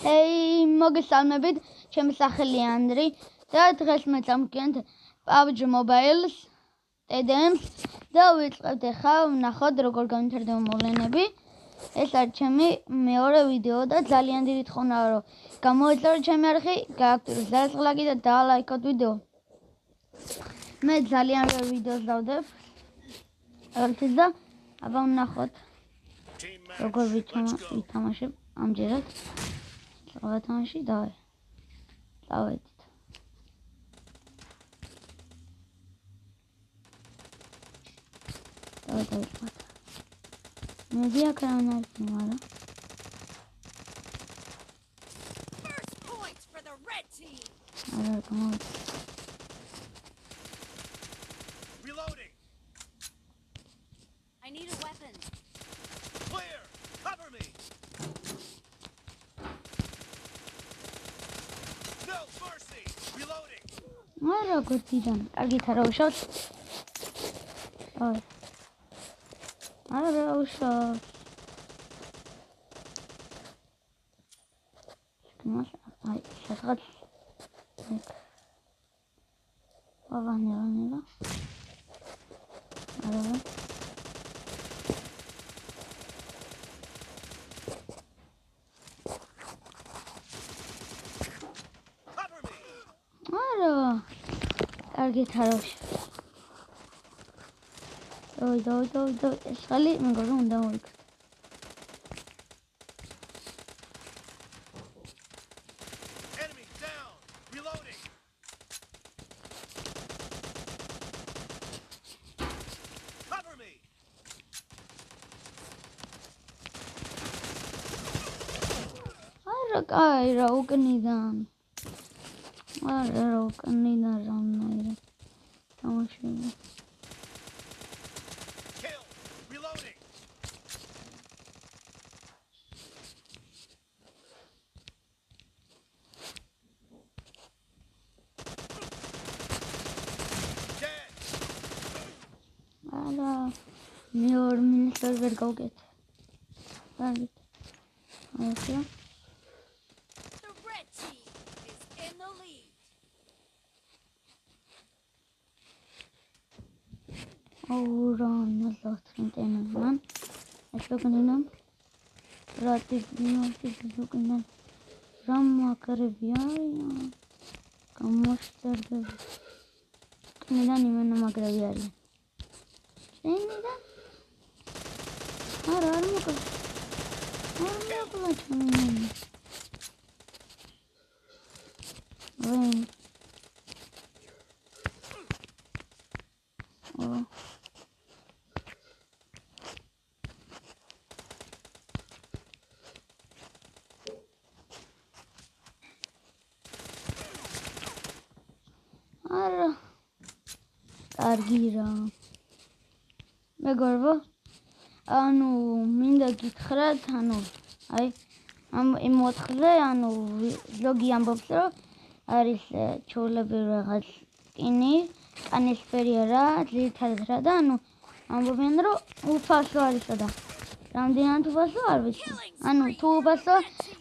Hey, მოგესალმებით, ჩემი სახელია ანდრი და დღეს მე წამგენთ PUBG Mobile-ს, TDM-ს და ვიწყებთ ახლა ვნახოთ როგორ განვითარდება მოვლენები. ეს არის ჩემი მეორე ვიდეო და ძალიან დიდი თხოვნაა რომ გამოიწეროთ ჩემი არხი, გააქტიუროთ ზარწყლაკი და დაალაიქოთ ვიდეო. მე ძალიან ბევრ ვიდეოს დავდებ. ერთის და აბა ვნახოთ როგორ ვითამაშებ ამჯერად. Avatashi die. Давайте. Давайте. Медиа канал снимала. First points for the red team. Reloading. I need a weapon. Clear. Cover me. No mercy. Reloading. Არა გორდიდან. კარგით არა უშავთ. არა უშავთ. აი, სადღაც ვანელა. არა. Target harosh. Do. Eskhali mengoro unda moik. Enemy down. Reloading. Cover me. Ara kaira uknidan. Ara uknidan ramnaira. Tamashib. Kill. Reloading. Dead. Ara mior minister ver gauget. Target. Okay. The red team is in the lead. Auraan nalotrintenan. Ashlokaninam. Ratibinotizukinan. Ramma karabiaria. Kamoshtarda. Kanidan imena magrabiaria. Shenidan. Ararmuka. Ararmuka chaminan. Rain. Oh. Ara. Targira. Megorvo. Anu minda gitxrat, anu. Ai am emotkhle, anu logi ambobs ro არის ჩოლები რაღაც კინი, კანისფერი რა, ძირითადად რა და ანუ ამბობენ რომ უფასო არისა და რამდენად უფასო არ ვიცი. ანუ თუ უფასო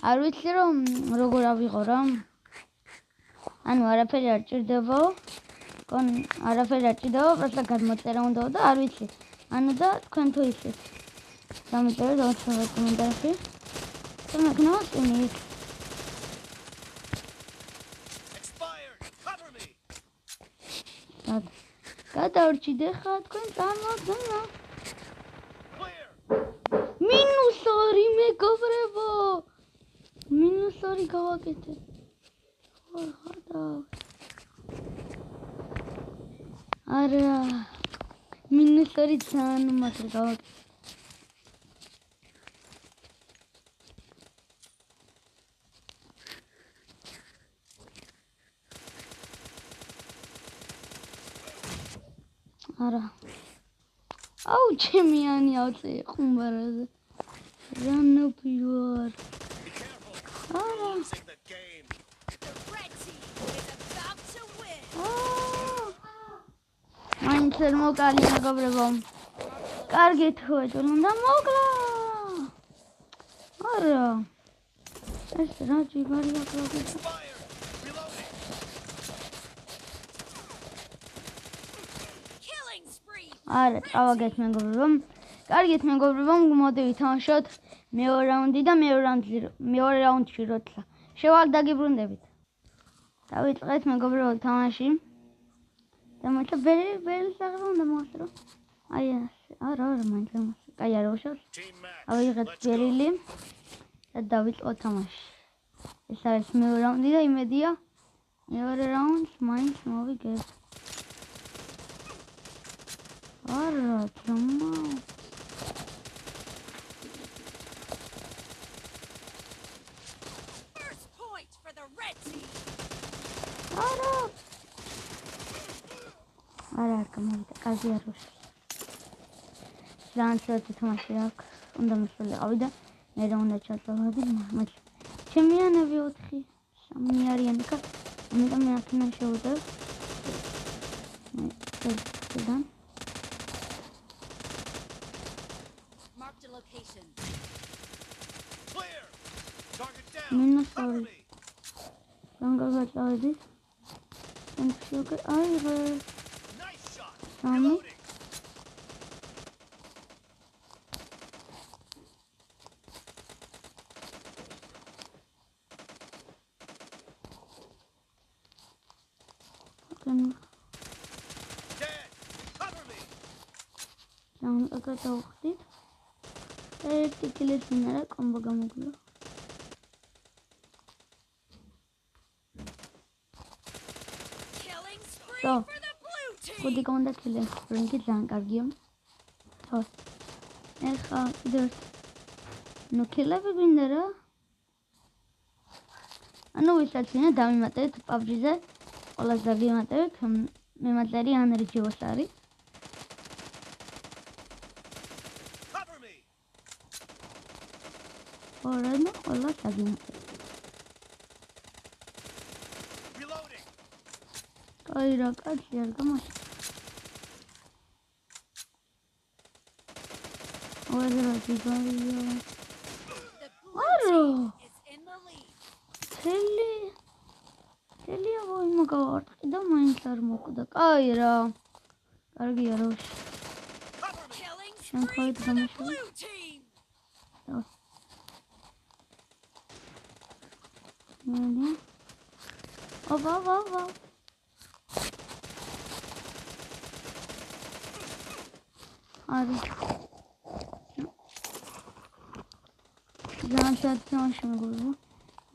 არ ვიცი რომ როგორ ავიღო რა. ანუ არაფერი არ ჭირდება. არაფერი არ ჭირდება, просто გადმოწერა უნდა და არ ვიცი. ანუ და თქვენ თუ ისეთ დამიწერეთ 20 კომენტარში. და მეკნავს იმით გადავრჩიდე ხა თქვენ წარმოგდგენა. -2 მეგობრებო. -2 გავაკეთე. არა. -2 ძალიან უმართლე გავაკეთე. Ara. Au chemiani auze khumbarade. Run up your. Ara. The red team is about to win. Mindset mokali megobrebom. კარგით ხო ეთქვა და მოკლა. არა. ეს რა ჯიგარი აკრაგა. Expired. Reloading. Killing spree. არა, წავაგეთ მეგობრებო. კარგით მეგობრებო, მოდი ვითამაშოთ მეორე რაუნდი და მეორე რაუნდში როცა შევალ დაგიბრუნდებით. დავიწყეთ მეგობრებო თამაში. და მოიცა ბერი საღრა უნდა მოასრო. აი ასე. არა, მაინც ამას. კაი არა უშავს. Team match. ავიღეთ Let's go. ბერილი და დავიწყოთ თამაში. ეს არის მეორე რაუნდი და იმედია მეორე რაუნდს მაინც მოვიგებ. არა, ძმა. First point for the red team. არა. არა, გამოვიდა. კაზი არ უშავს. ლანცოტი თამაში აქვს. უნდა მოსულიყავი და მე რა უნდა ჩაწოვადი, მაგრამ ჩემიანები 4 3 არიან და ამიტომ მე აქედან შევუდებ. და Marked a location. Clear. Target down. Minus Cover sorry. me. განგაგაწავედი. შემდგე აიღე. Nice shot. Sammy. Reloading. Dead. Cover me. დავხდით. ერთი კილეს მინარა კომბო გამოგვიო. Killing spree So, for the blue team. ხუთი კონდა კილე. რენკი ძალიან კარგია. ხო. ეხა კიდევ ნუ კილები გვინდა რა. ანუ ვისაც ვინა დავიმატეთ PUBG-ზე. ყველას დაგიმატეთ. მემატლერი ანრი ჯიოს არის. Cover me. ორანა ყველას დაგიმატეთ. Reloading. კაი რა, კაცი არ გამაშ. ორა ჯიგარია. The blue Aro. team is in the lead. თელია ვიმოგავარტყი და მაინც არ მოკვდა. კაი რა. კარგია რა. Cover me. Killing Shall I spree call for the it blue team. ობა. არის. ძალიან შეაცნო მეგობრებო.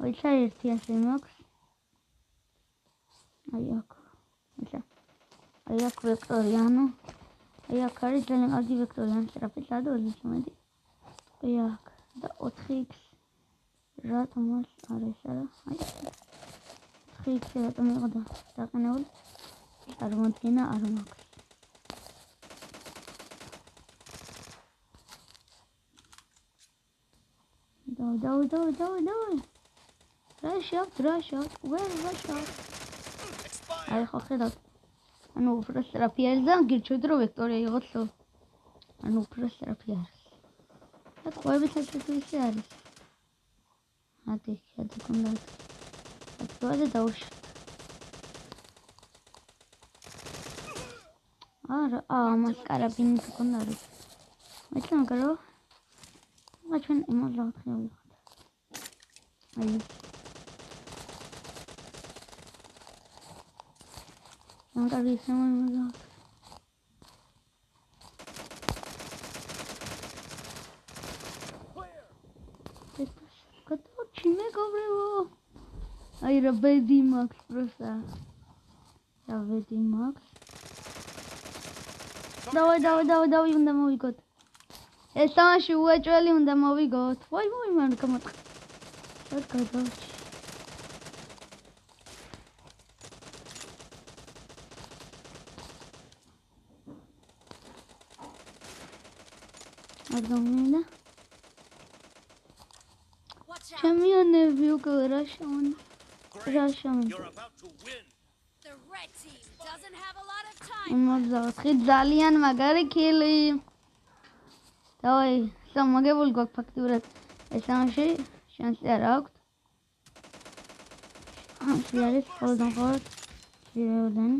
ვიცა ერთი ასე მაქვს. აი აქ. ისა. აი აქ ვექტორიანო. აი აქ არის ძალიან კარგი ვექტორიანი სტრაფეჭა და 2 აი აქ და 4x რატომ არის არა? აი 4x რატომ იყო დაყენებული? წარმოადგენა არ მაქვს. დავი. Rush out. Where rush out? Expired. აი ხო ხედავთ. ანუ უფრო სწრაფი არის და გირჩევთ რომ ვექტორია იყოს ხო? ანუ უფრო სწრაფი არის. და ყვებით ეს არის. ადი კონდა. ატყუაზე დაუშვი. არა, მას კარაბინი კონდა არის. მეცნო გარო. მაჩვენ იმალა ხევი. აი Magari siamo in Кто чимега врево? Ай, Робеди Макс просто. Робеди Макс. Давай, უნდა მოვიგოთ. ეს თამაში უეჭველი უნდა მოვიგოთ. ვაი, მან გამოტყ. რა გადავჭი. Adamına. Watch out. Champion view Russian. Great. Russian. You're about to win. The red team doesn't have a lot of time. მოგზავნე ძალიან მაგარი კილი. დავაი, სამაგებული გვაქვს ფაქტიურად. ეს ამაში შანსი არ აქვს. ამში არის მხოლოდ ძირეოდანი.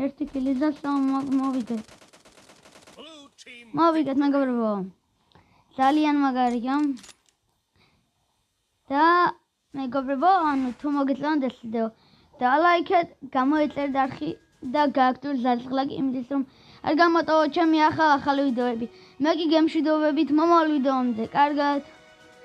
ერთი კილი და მოვიდეთ. Blue team. მოვიგეთ მეგობრებო. ძალიან მაგარია. და მეგობრებო, ანუ თუ მოგეწონათ ეს ვიდეო, დალაიქეთ, გამოეწერთ არხი და გააქტიურეთ ზარზღლაკი, იმისთვის რომ არ გამოტოვოთ ჩემი ახალი ვიდეოები. მე კი გემშვიდობებით მომავალ ვიდეომდე. კარგად.